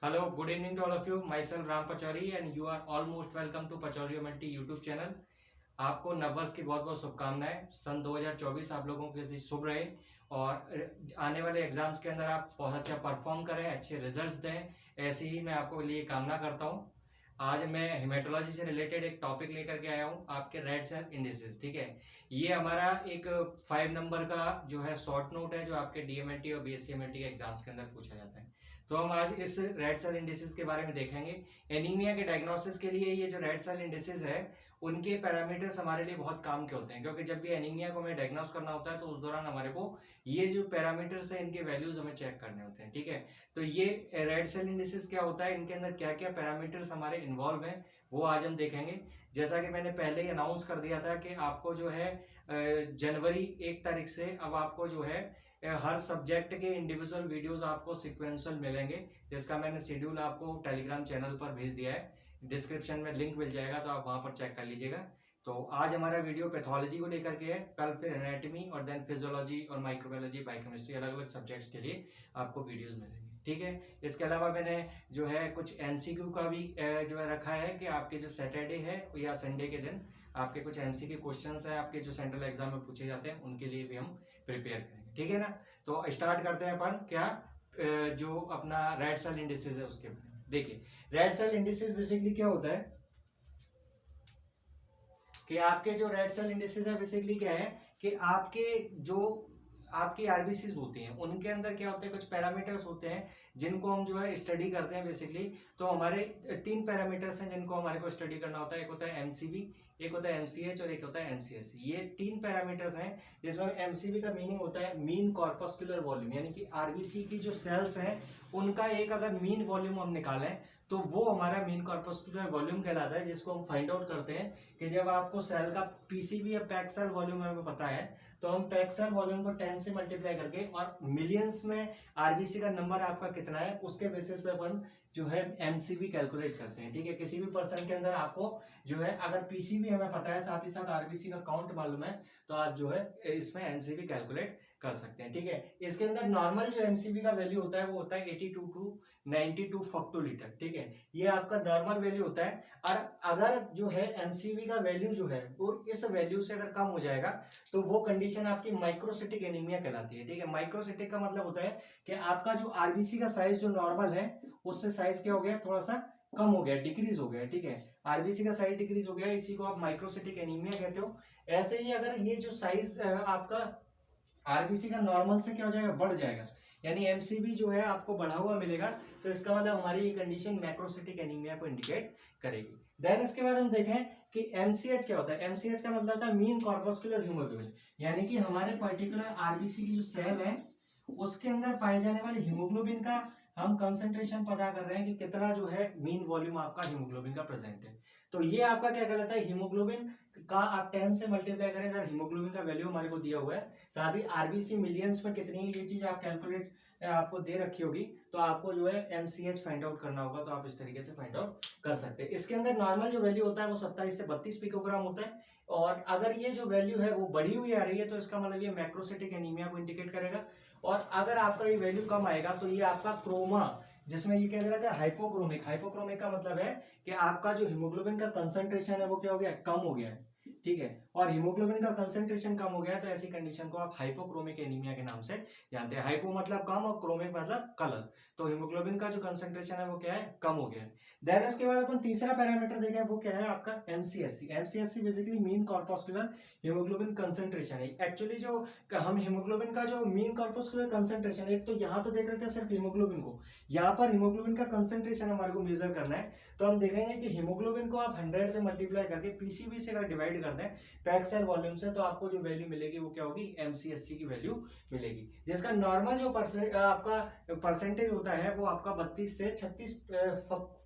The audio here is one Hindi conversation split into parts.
Hello, good evening to all of you. Myself Ram Pachauri and you are almost welcome to Pachauri Multi YouTube channel. आपको नववर्ष की बहुत बहुत शुभकामनाएं। सन 2024 आप लोगों के लिए शुभ रहे और आने वाले एग्जाम्स के अंदर आप बहुत अच्छा परफॉर्म करें, अच्छे रिजल्ट्स दें, ऐसी ही मैं आपको लिए कामना करता हूं। आज मैं हेमेटोलॉजी से रिलेटेड एक टॉपिक लेकर के आया हूं, आपके रेड सेल इंडिसेस। ठीक है, ये हमारा एक 5 नंबर का जो है शॉर्ट नोट है, जो आपके डीएमएलटी और बीएससीएमएलटी के एग्जाम्स के अंदर पूछा जाता है। तो हम आज इस रेड सेल इंडिसेस के बारे में देखेंगे। एनीमिया के डायग्नोसिस के लिए ये जो रेड सेल इंडिसेस है, उनके पैरामीटर्स हमारे लिए बहुत काम के होते हैं, क्योंकि जब भी एनीमिया को हमें डायग्नोस करना होता है तो उस दौरान हमारे को ये जो पैरामीटर्स है इनके वैल्यूज हमें चेक करने होते हैं। ठीक है, तो ये रेड सेल इंडिसेस क्या होता है, इनके अंदर क्या क्या पैरामीटर्स हमारे इन्वॉल्व हैं, वो आज हम देखेंगे। जैसा कि मैंने पहले ही अनाउंस कर दिया था कि आपको जो है जनवरी 1 तारीख से अब आपको जो है हर सब्जेक्ट के इंडिविजुअल वीडियोस आपको सिक्वेंशियल मिलेंगे, जिसका मैंने शेड्यूल आपको टेलीग्राम चैनल पर भेज दिया है। डिस्क्रिप्शन में लिंक मिल जाएगा, तो आप वहां पर चेक कर लीजिएगा। तो आज हमारा वीडियो पैथोलॉजी को लेकर के है, कल फिर एनाटॉमी और देन फिजियोलॉजी और माइक्रोबायोलॉजी, बायोकेमिस्ट्री, अलग अलग सब्जेक्ट्स के लिए आपको वीडियोस मिलेंगे। ठीक है, इसके अलावा मैंने जो है कुछ एमसीक्यू का भी जो है रखा है कि आपके जो सैटरडे है या संडे के दिन आपके कुछ एमसीक्यू क्वेश्चंस हैं आपके जो सेंट्रल एग्जाम में पूछे जाते हैं, उनके लिए भी हम प्रिपेयर करेंगे। ठीक है ना, तो स्टार्ट करते हैं अपन क्या जो अपना रेड सेल इंडिसेस है उसके बारे में। देखिए, रेड सेल इंडिसेस बेसिकली क्या होता है कि आपके जो रेड सेल इंडिसेस है बेसिकली क्या है कि आपके जो आपकी आरबीसीज होती हैं उनके अंदर क्या होते हैं, कुछ पैरामीटर्स होते हैं जिनको हम जो है स्टडी करते हैं बेसिकली। तो हमारे 3 पैरामीटर्स हैं जिनको हमारे को स्टडी करना होता है। एक होता है एमसीबी, एक होता है एमसीएच और एक होता है एमसीएस। ये 3 पैरामीटर्स हैं, जिसमें एमसीबी का मीनिंग होता है मीन कॉर्पस्कुलर वॉल्यूम, यानी कि आरबीसी की जो सेल्स हैं उनका एक अगर मीन वॉल्यूम हम निकालें तो वो हमारा मीन कॉर्पस्कुलर वॉल्यूम कहलाता है, जिसको हम फाइंड आउट करते हैं कि जब आपको सेल का पीसीबी या पैक सेल वॉल्यूम हमें पता है तो हम पैक सेल वॉल्यूम को 10 से मल्टीप्लाई करके और मिलियंस में आरबीसी का नंबर आपका कितना है उसके बेसिस पे अपन जो है एमसीबी कैलकुलेट करते हैं। ठीक है, किसी भी पर्सन के अंदर आपको जो है अगर पीसीबी हमें पता है साथ ही साथ आरबीसी का काउंट मालूम है तो आप जो है इसमें एमसीबी कैलकुलेट कर सकते हैं। ठीक है, इसके अंदर नॉर्मल जो एमसीबी का वैल्यू होता है वो होता है 82 टू 92 फक्टोलीटर। ठीक है, ये आपका नॉर्मल वैल्यू होता है। और अगर जो है एमसीबी का वैल्यू जो है वो इस वैल्यू से अगर कम हो जाएगा तो वो कंडीशन आपकी माइक्रोसिटिक एनीमिया कहलाती है। ठीक है, माइक्रोसिटिक का मतलब होता है कि आपका जो आरबीसी का साइज जो नॉर्मल है उससे साइज क्या हो गया, थोड़ा सा कम हो गया, डिक्रीज हो गया। ठीक है, आरबीसी का साइज डिक्रीज हो गया, इसी को आप माइक्रोसिटिक एनीमिया कहते हो। ऐसे ही अगर ये जो साइज आपका आरबीसी का नॉर्मल से क्या हो जाएगा, बढ़ जाएगा, यानी एमसीबी जो है आपको बढ़ा हुआ मिलेगा, तो इसका मतलब हमारी ये कंडीशन मैक्रोसिटिक एनीमिया को इंडिकेट करेगी। देन इसके बाद हम देखें कि एमसीएच क्या होता है। एमसीएच का मतलब होता है मीन कॉर्पस्कुलर हीमोग्लोबिन, यानी कि हमारे पर्टिकुलर आरबीसी की जो सेल है उसके अंदर पाए जाने वाले हीमोग्लोबिन का हम कंसंट्रेशन पता कर रहे हैं कि कितना जो है मीन वॉल्यूम आपका हीमोग्लोबिन का प्रेजेंट है। तो ये आपका क्या कहलाता है, हीमोग्लोबिन का आप 10 से मल्टीप्लाई करें अगर हीमोग्लोबिन का वैल्यू हमारे को दिया हुआ है, साथ ही आरबीसी मिलियंस में कितनी है ये चीज आप कैलकुलेट आपको दे रखी होगी, तो आपको जो है एमसीएच फाइंड आउट करना होगा, तो आप इस तरीके से फाइंड आउट कर सकते हैं। इसके अंदर नॉर्मल जो वैल्यू होता है वो 27 से 32 पिकोग्राम होता है, और अगर ये जो वैल्यू है वो बढ़ी हुई आ रही है तो इसका मतलब ये मैक्रोसिटिक एनीमिया को इंडिकेट करेगा। और अगर आपका ये वैल्यू कम आएगा तो ये आपका क्रोमा, जिसमें ये कह रहा था हाइपोक्रोमिक, हाइपोक्रोमिक का मतलब है कि आपका जो हीमोग्लोबिन का कंसंट्रेशन है वो क्या हो गया, कम हो गया है। ठीक है, और हीमोग्लोबिन का कंसंट्रेशन कम हो गया है तो ऐसी कंडीशन को आप हाइपोक्रोमिक एनीमिया के नाम से जानते हैं। हाइपो मतलब कम और क्रोमिक मतलब कलर, तो हीमोग्लोबिन का जो कंसंट्रेशन है वो क्या है, कम हो गया है। देन इसके बाद अपन तीसरा पैरामीटर देखें, वो क्या है आपका MCSC. MCSC basically mean corpuscular haemoglobin concentration है। एक्चुअली जो हम हीमोग्लोबिन का जो मीन कॉर्पस्कुलर कंसंट्रेशन, एक तो यहाँ तो देख रहे थे सिर्फ हीमोग्लोबिन को, यहाँ पर हीमोग्लोबिन का कंसंट्रेशन हमारे को मेजर करना है, तो हम देखेंगे कि हीमोग्लोबिन को आप 100 से मल्टीप्लाई करके पीसीबी से अगर डिवाइड करते हैं पैक सेल वॉल्यूम से, तो आपको जो वैल्यू मिलेगी वो क्या होगी, एमसीएससी की वैल्यू मिलेगी, जिसका नॉर्मल जो आपका परसेंटेज होता है वो आपका 32 से 36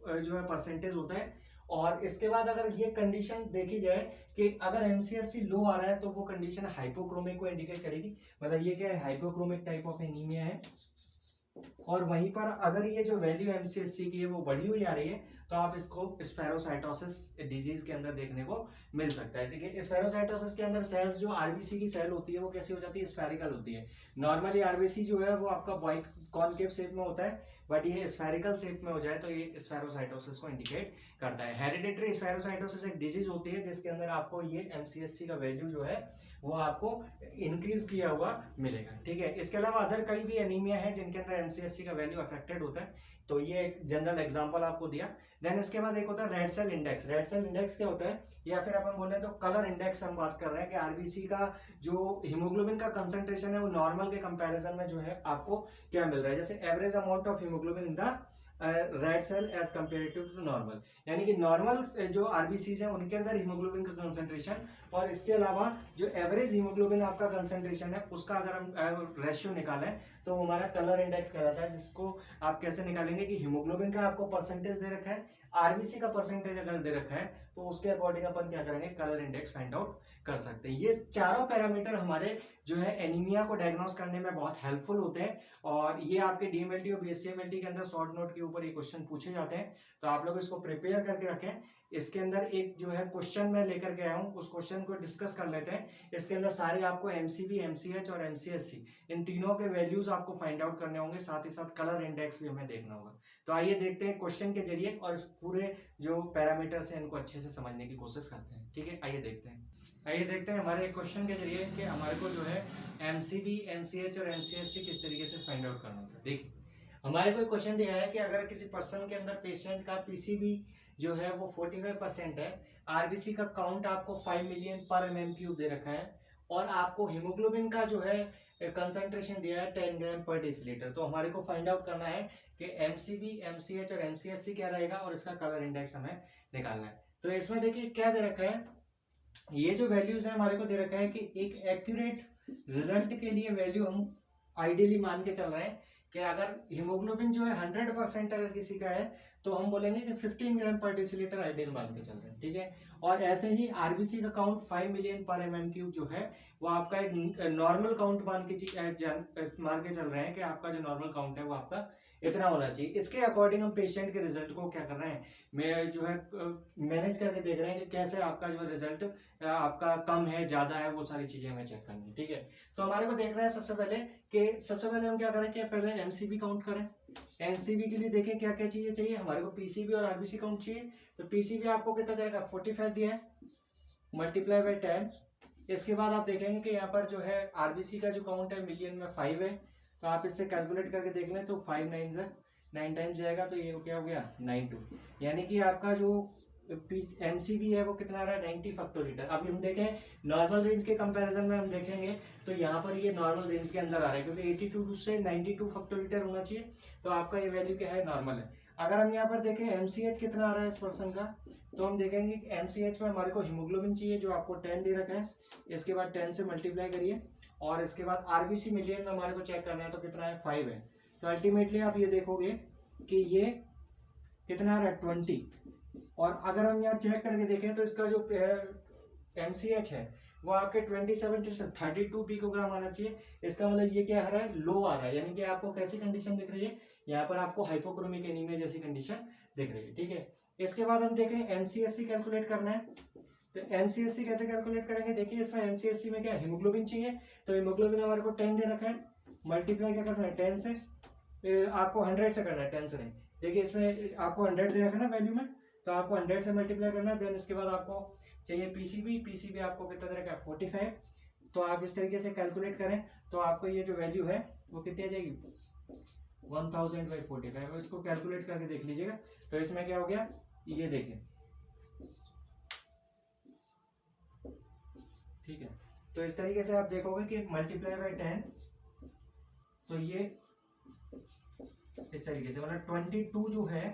जो है परसेंटेज होता है। और इसके बाद अगर ये कंडीशन देखी जाए कि अगर एमसीएससी लो आ रहा है तो वो कंडीशन हाइपोक्रोमिक को इंडिकेट करेगी, मतलब ये क्या है, हाइपोक्रोमिक टाइप ऑफ एनीमिया है। और वहीं पर अगर ये जो वैल्यू एमसीएससी की है वो बढ़ी हुई आ रही है तो आप इसको स्पेरोसाइटोसिस डिजीज के अंदर देखने को मिल सकता है। ठीक है, स्पेरोसाइटोसिस के अंदर सेल्स जो आरबीसी की सेल होती है वो कैसी हो जाती है, स्फेरिकल होती है। नॉर्मली आरबीसी जो है वो आपका बॉय कॉनकेव शेप में होता है, बट ये स्फेरिकल शेप में हो जाए तो ये स्फेरोसाइटोसिस को इंडिकेट करता है। हेरिडिटरी स्फेरोसाइटोसिस एक डिजीज होती है जिसके अंदर आपको ये MCSC का वैल्यू जो है वो आपको इंक्रीज किया हुआ मिलेगा, ठीक है। इसके अलावा अदर कई भी एनीमिया है जिनके अंदर MCSC का वैल्यू अफेक्टेड होता है, तो ये एक जनरल एग्जांपल आपको दिया। देन इसके बाद एक होता है red cell index. Red cell index क्या होता है, या फिर अपन बोले तो कलर इंडेक्स हम बात कर रहे हैं कि आरबीसी का जो हीमोग्लोबिन का कंसंट्रेशन है वो नॉर्मल के कंपैरिजन में जो है आपको क्या मिल रहा है, जैसे average amount of haemoglobin in the red cell as comparative to normal, यानी कि नॉर्मल जो आरबीसीज हैं उनके अंदर हीमोग्लोबिन का कंसंट्रेशन और इसके अलावा जो एवरेज हीमोग्लोबिन आपका कंसंट्रेशन है उसका अगर हम रेशियो निकालें तो हमारा कलर इंडेक्स कहलाता है, जिसको आप कैसे निकालेंगे कि हीमोग्लोबिन का आपको परसेंटेज दे रखा है, आरबीसी का परसेंटेज अगर दे रखा है तो उसके अकॉर्डिंग अपन क्या करेंगे, कलर इंडेक्स फाइंड आउट कर सकते हैं। ये चारों पैरामीटर हमारे जो है एनीमिया को डायग्नोस करने में बहुत हेल्पफुल होते हैं और ये आपके डीएमएलटी और बीएससीएमएलटी के अंदर शॉर्ट नोट के ऊपर ये क्वेश्चन पूछे जाते हैं, तो आप लोग इसको प्रिपेयर करके रखें। इसके अंदर एक जो है क्वेश्चन मैं लेकर के आया हूँ, उस क्वेश्चन को डिस्कस कर लेते हैं। इसके अंदर सारे आपको एमसीबी, एमसीएच और एमसीएससी इन तीनों के वैल्यूज आपको फाइंड आउट करने होंगे, साथ ही साथ कलर इंडेक्स भी हमें देखना होगा। तो आइए देखते हैं क्वेश्चन के जरिए और इस पूरे जो पैरामीटर्स हैं इनको अच्छे से समझने की कोशिश करते हैं, ठीक है। आइए देखते हैं हमारे क्वेश्चन के जरिए कि हमारे को जो है एमसीबी, एमसीएच और एमसीएससी किस तरीके से फाइंड आउट करना होता है। देखिए हमारे को क्वेश्चन दिया है कि अगर किसी पर्सन के अंदर पेशेंट का पीसीबी जो है वो 45% है, आरबीसी का काउंट आपको 5 मिलियन पर mm³ दे रखा है और आपको हीमोग्लोबिन का जो है कंसंट्रेशन दिया है 10 ग्राम पर डेसीलीटर, तो हमारे को फाइंड आउट करना है कि एमसीबी, एमसीएच और एमसीएससी क्या रहेगा और इसका कलर इंडेक्स हमें निकालना है। तो इसमें देखिए क्या दे रखा है, ये जो वैल्यूज है हमारे को दे रखा है कि एक एक्यूरेट रिजल्ट के लिए वैल्यू हम आइडियली मान के चल रहे हैं कि अगर हीमोग्लोबिन जो है 100% अगर किसी का है तो हम बोलेंगे कि 15 ग्राम पर डेसीलीटर आइडियल मान के चल रहे हैं, ठीक है। और ऐसे ही आरबीसी का काउंट 5 मिलियन पर mm³ जो है वो आपका एक नॉर्मल काउंट मान के चल रहे हैं कि आपका जो नॉर्मल काउंट है वो आपका इतना होना चाहिए। इसके अकॉर्डिंग हम पेशेंट के रिजल्ट को क्या कर रहे हैं, मैं जो है मैनेज करके देख रहे हैं कि कैसे आपका जो रिजल्ट आपका कम है, ज्यादा है, वो सारी चीजें हमें चेक करनी है, ठीक है। तो हमारे को देखना है सबसे पहले हम क्या करें कि पहले एमसीबी काउंट करें। एमसीबी के लिए देखें क्या क्या चीजें चाहिए हमारे को, पीसीबी और आरबीसी काउंट चाहिए। तो पीसीबी आपको कितना देगा, 45 दिया है, मल्टीप्लाई बाय 10। इसके बाद आप देखेंगे कि यहाँ पर जो है आरबीसी का जो काउंट है मिलियन में 5 है, तो आप इससे कैलकुलेट करके देख लें तो 5 9 9 टाइम्स जाएगा, तो ये क्या हो गया 92, यानी कि आपका जो एमसीबी है वो कितना आ रहा है 90 फैक्टोरीटर। अब हम देखें नॉर्मल रेंज के कंपैरिजन में हम देखेंगे तो यहाँ पर ये नॉर्मल रेंज के अंदर आ रहा है, क्योंकि 82 से 92 फैक्टोरीटर होना चाहिए, तो आपका ये वैल्यू क्या है, नॉर्मल है। अगर हम यहाँ पर देखें एमसीएच कितना आ रहा है इस पर्सन का, तो हम देखेंगे एमसीएच में हमारे को हीमोग्लोबिन चाहिए जो आपको 10 दे रखा है, इसके बाद 10 से मल्टीप्लाई करिए और इसके बाद आरबीसी मिलियन में हमारे को चेक करना है तो कितना है 5 है। तो अल्टीमेटली आप ये देखोगे कि ये कितना आ रहा है 20। और अगर हम यहाँ चेक करके देखें तो इसका जो एमसीएच है वो आपके 27 से 32 पिकोग्राम आना चाहिए। इसका मतलब ये क्या आ रहा है, लो आ रहा है, यानी कि आपको कैसी कंडीशन दिख रही है, यहाँ पर आपको हाइपोक्रोमिक एनीमिया जैसी कंडीशन दिख रही है, ठीक है। इसके बाद हम देखें एमसीएससी कैलकुलेट करना है, तो एमसीएससी कैसे कैलकुलेट करेंगे, देखिए इसमें एमसीएससी में क्या हीमोग्लोबिन चाहिए, तो हीमोग्लोबिन हमारे को 10 दे रखा है, मल्टीप्लाई क्या करना है 10 से, आपको 100 से करना है 10 से नहीं, देखिए इसमें आपको 100 दे रखा है ना वैल्यू में, तो आपको 100 से मल्टीप्लाई करना है। देन इसके बाद आपको चाहिए पीसीबी आपको कितना दे रखा है 45, तो आप इस तरीके से कैलकुलेट करें तो आपको ये जो वैल्यू है वो कितनी आ जाएगी 1000/45, इसको कैलकुलेट करके देख लीजिएगा। तो इसमें क्या हो गया, ये देखिए, ठीक है। तो इस तरीके से आप देखोगे कि मल्टीप्लाई बाय 10, तो ये इस तरीके से मतलब 22 जो है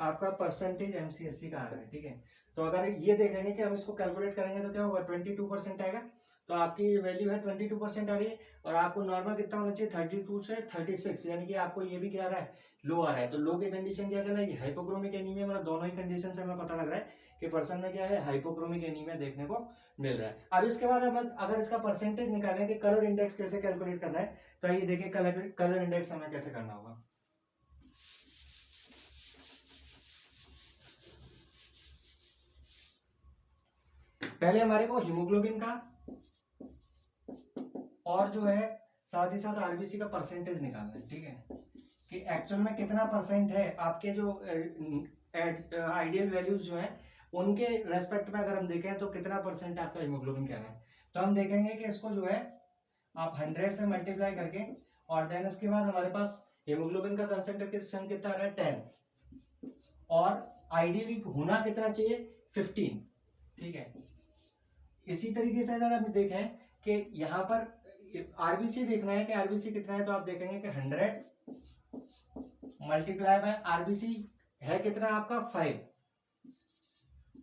आपका परसेंटेज एमसीएससी का आ रहा है, ठीक है। तो अगर ये देखेंगे कि हम इसको कैलकुलेट करेंगे तो क्या होगा 22% आएगा, तो आपकी वैल्यू है 22% आ रही है और आपको नॉर्मल कितना होना चाहिए 32 से 36, यानी कि आपको ये भी क्या आ रहा है, लो आ रहा है। तो लो की कंडीशन क्या कहलाएगी, हाइपोक्रोमिक एनीमिया, मतलब दोनों ही कंडीशन से हमें पता लग रहा है कि पर्सन में क्या है, हाइपोक्रोमिक एनीमिया देखने को मिल रहा है। अब इसके बाद हम अगर इसका परसेंटेज निकालें कि कलर इंडेक्स कैसे कैलकुलेट करना है, तो ये देखिए कलर इंडेक्स हमें कैसे करना होगा। पहले हमारे को हीमोग्लोबिन का और जो है साथ ही साथ आरबीसी का परसेंटेज निकालना है, ठीक है, कि एक्चुअल में कितना परसेंट है आपके जो आइडियल वैल्यूज जो हैं उनके रेस्पेक्ट में अगर हम देखें तो कितना परसेंट आपका हीमोग्लोबिन कह रहा है। तो हम देखेंगे कि इसको जो है आप 100 से मल्टीप्लाई करके और देन उसके बाद हमारे पास हीमोग्लोबिन का कंसंट्रेशन कितना आ रहा है 10 और आइडियली होना कितना चाहिए 15, ठीक है। इसी तरीके से अगर हम देखें कि यहाँ पर आरबीसी देखना है कि आरबीसी कितना है, तो आप देखेंगे कि 100 मल्टीप्लाई बाय आरबीसी है कितना आपका 5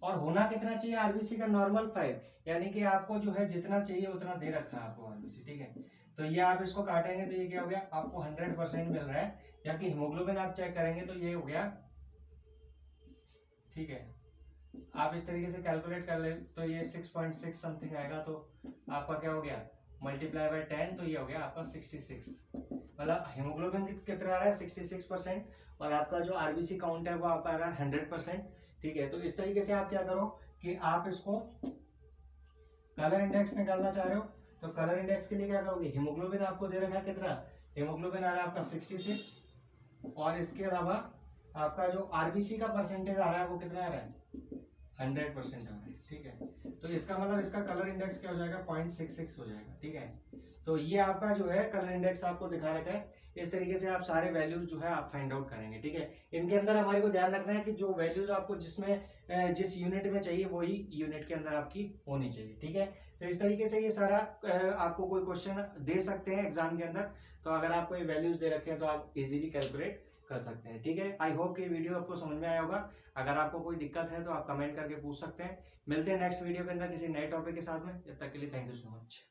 और होना कितना चाहिए आरबीसी का नॉर्मल 5, यानी कि आपको जो है जितना चाहिए उतना दे रखा है आपको आरबीसी, ठीक है। तो ये आप इसको काटेंगे तो ये क्या हो गया आपको 100% मिल रहा है, जबकि हीमोग्लोबिन आप चेक करेंगे तो ये हो गया, ठीक है। आप इस तरीके से कैलकुलेट कर ले तो ये 6.6 समथिंग आएगा, तो आपका क्या हो गया मल्टीप्लाई बाय 10 तो ये हो गया आपका 66, मतलब हीमोग्लोबिन कितना आ रहा है 66% और आपका जो आरबीसी काउंट है वो आपका आ रहा है 100%, ठीक है। तो इस तरीके से आप क्या करो कि आप इसको कलर इंडेक्स निकालना चाह रहे हो तो कलर इंडेक्स के लिए क्या करोगे, हीमोग्लोबिन आपको दे रखा है कितना, हीमोग्लोबिन आ रहा है आपका 66 और इसके अलावा आपका जो आरबीसी का परसेंटेज आ रहा है वो कितना आ रहा है 100% आ रहा है, ठीक है। तो इसका मतलब इसका कलर इंडेक्स क्या हो जाएगा 0.66 हो जाएगा, ठीक है। तो ये आपका जो है कलर इंडेक्स आपको दिखा रखा है, इस तरीके से आप सारे वैल्यूज जो है आप फाइंड आउट करेंगे, ठीक है। इनके अंदर हमारे को ध्यान रखना है कि जो वैल्यूज आपको जिसमें जिस यूनिट में चाहिए वही यूनिट के अंदर आपकी होनी चाहिए, ठीक है। तो इस तरीके से ये सारा आपको कोई क्वेश्चन दे सकते हैं एग्जाम के अंदर, तो अगर आपको ये वैल्यूज दे रखे हैं तो आप इजीली कैलकुलेट कर सकते हैं, ठीक है। आई होप कि वीडियो आपको समझ में आया होगा। अगर आपको कोई दिक्कत है तो आप कमेंट करके पूछ सकते हैं। मिलते हैं नेक्स्ट वीडियो के अंदर किसी नए टॉपिक के साथ में, जब तक के लिए थैंक यू सो मच।